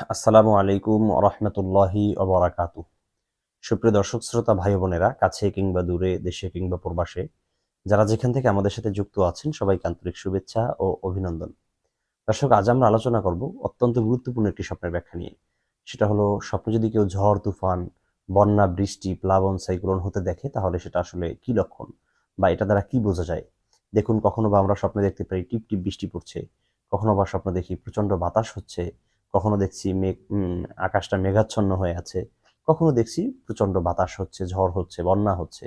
আসসালামু আলাইকুম রহমতুল্লাহি ওবরাকাতু। সুপ্রিয় দর্শক শ্রোতা ভাই বোনেরা, কাছে কিংবা দূরে, দেশে কিংবা প্রবাসে, যারা যেখান থেকে আমাদের সাথে যুক্ত আছেন, সবাইকে আন্তরিক শুভেচ্ছা ও অভিনন্দন। দর্শক, আজ আমরা আলোচনা করব অত্যন্ত গুরুত্বপূর্ণ একটি স্বপ্নের ব্যাখ্যা নিয়ে। সেটা হলো, স্বপ্নে যদি কেউ ঝড় তুফান, বন্যা, বৃষ্টি, প্লাবন, সাইক্লোন হতে দেখে, তাহলে সেটা আসলে কি লক্ষণ বা এটা দ্বারা কি বোঝা যায়। দেখুন, কখনো বা আমরা স্বপ্নে দেখতে পাই টিপ টিপ বৃষ্টি পড়ছে, কখনো বা স্বপ্নে দেখি প্রচণ্ড বাতাস হচ্ছে, কখনো দেখছি আকাশটা মেঘাচ্ছন্ন হয়ে আছে, কখনো দেখছি প্রচণ্ড বাতাস হচ্ছে, ঝড় হচ্ছে, বন্যা হচ্ছে।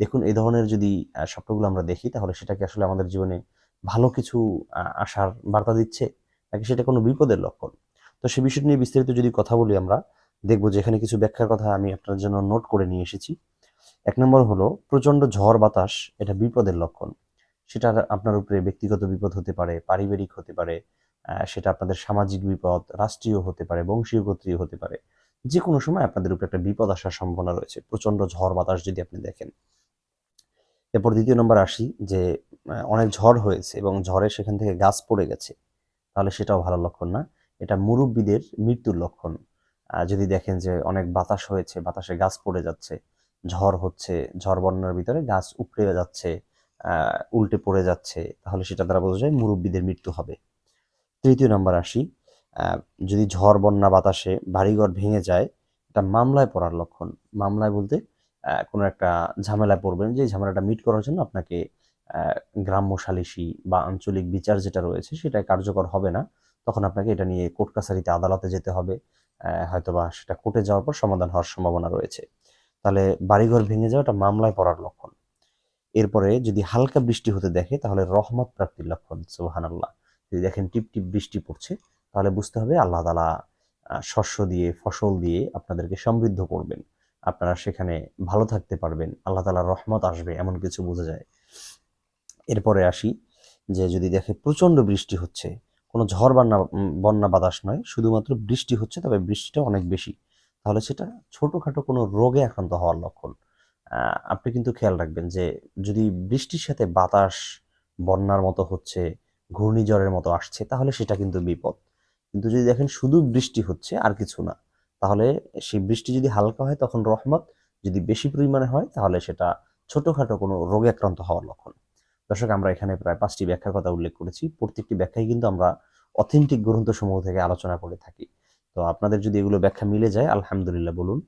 দেখুন, এই ধরনের যদি স্বপ্নগুলো আমরা দেখি, তাহলে সেটাকে আসলে আমাদের জীবনে ভালো কিছু আশার বার্তা দিচ্ছে, নাকি সেটা কোনো বিপদের লক্ষণ। তো সে বিষয়টি নিয়ে বিস্তারিত যদি কথা বলি, আমরা দেখবো যে এখানে কিছু ব্যাখ্যার কথা আমি আপনার জন্য নোট করে নিয়ে এসেছি। ১ নম্বর হলো, প্রচণ্ড ঝড় বাতাস এটা বিপদের লক্ষণ। সেটা আপনার উপরে ব্যক্তিগত বিপদ হতে পারে, পারিবারিক হতে পারে, সেটা আপনাদের সামাজিক বিপদ, রাষ্ট্রীয় হতে পারে, বংশীয় গোত্রীয় হতে পারে। যেকোনো সময় আপনাদের উপরে একটা বিপদ আসার সম্ভাবনা রয়েছে, প্রচণ্ড ঝড় বাতাস যদি আপনি দেখেন। এরপর ২য় নম্বর আসি যে, অনেক ঝড় হয়েছে এবং ঝড়ে সেখান থেকে গাছ পড়ে গেছে, তাহলে সেটাও ভালো লক্ষণ না। এটা মুরুব্বিদের মৃত্যুর লক্ষণ। যদি দেখেন যে অনেক বাতাস হয়েছে, বাতাসে গাছ পড়ে যাচ্ছে, ঝড় হচ্ছে, ঝড় বন্যার ভিতরে গাছ উপড়ে যাচ্ছে, উল্টে পড়ে যাচ্ছে, তাহলে সেটা দ্বারা বোঝা যায় মুরুব্বিদের মৃত্যু হবে। ৩য় নাম্বার আসি, আ যদি ঝড়, বন্যা, বাতাসে বাড়িঘর ভেঙে যায়, এটা মামলায় পড়ার লক্ষণ। মামলায় বলতে কোনো একটা ঝামেলায় পড়বেন, যে ঝামেলাটা মিট করার জন্য আপনাকে আ গ্রাম্য সালিসি বা আঞ্চলিক বিচার যেটা রয়েছে, সেটা কার্যকর হবে না। তখন আপনাকে এটা নিয়ে কোর্ট কাছারিতে, আদালতে যেতে হবে। হয়তোবা সেটা কোর্টে যাওয়ার পর সমাধান হওয়ার সম্ভাবনা রয়েছে। তাহলে বাড়িঘর ভেঙে যাওয়া, এটা মামলায় পড়ার লক্ষণ। এরপরে যদি হালকা বৃষ্টি হতে দেখে, তাহলে রহমত প্রাপ্তির লক্ষণ। সুবহানাল্লাহ। যদি দেখেন টিপ টিপ বৃষ্টি পড়ছে, তাহলে বুঝতে হবে আল্লাহ তাআলা শস্য দিয়ে, ফসল দিয়ে আপনাদেরকে সমৃদ্ধ করবেন। আপনারা সেখানে ভালো থাকতে পারবেন, আল্লাহ তাআলার রহমত আসবে, এমন কিছু বোঝা যায়। এরপরে আসি যে, যদি দেখে প্রচণ্ড বৃষ্টি হচ্ছে, কোনো ঝড় বন্যা বাতাস নয়, শুধুমাত্র বৃষ্টি হচ্ছে, তবে বৃষ্টিটা অনেক বেশি, তাহলে সেটা ছোটোখাটো কোনো রোগে আক্রান্ত হওয়ার লক্ষণ। আপনি কিন্তু খেয়াল রাখবেন যে, যদি বৃষ্টির সাথে বাতাস বন্যার মতো হচ্ছে, ঘূর্ণিঝড়ের মতো আসছে, তাহলে সেটা কিন্তু বিপদ। কিন্তু যদি দেখেন শুধু বৃষ্টি হচ্ছে আর কিছু না, তাহলে সেই বৃষ্টি যদি হালকা হয় তখন রহমত, যদি বেশি পরিমাণে হয় তাহলে সেটা ছোটোখাটো কোনো রোগে আক্রান্ত হওয়ার লক্ষণ। দর্শক, আমরা এখানে প্রায় ৫টি ব্যাখ্যার কথা উল্লেখ করেছি। প্রত্যেকটি ব্যাখ্যাই কিন্তু আমরা অথেন্টিক গ্রন্থসমূহ থেকে আলোচনা করে থাকি। তো আপনাদের যদি এগুলো ব্যাখ্যা মিলে যায়, আলহামদুলিল্লাহ বলুন।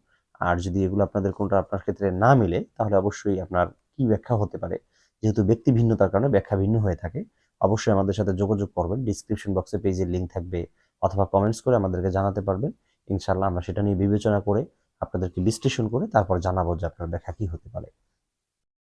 আর যদি এগুলো আপনাদের কোনটা আপনার ক্ষেত্রে না মিলে, তাহলে অবশ্যই আপনার কি ব্যাখ্যা হতে পারে, যেহেতু ব্যক্তি ভিন্নতার কারণে ব্যাখ্যা ভিন্ন হয়ে থাকে, অবশ্যই আমাদের সাথে যোগাযোগ করবেন। ডিসক্রিপশন বক্সে পেজের লিঙ্ক থাকবে, অথবা কমেন্টস করে আমাদেরকে জানাতে পারবেন। ইনশাআল্লাহ আমরা সেটা নিয়ে বিবেচনা করে, আপনাদেরকে বিশ্লেষণ করে তারপর জানাবো যে আপনার ব্যাখ্যা কি হতে পারে।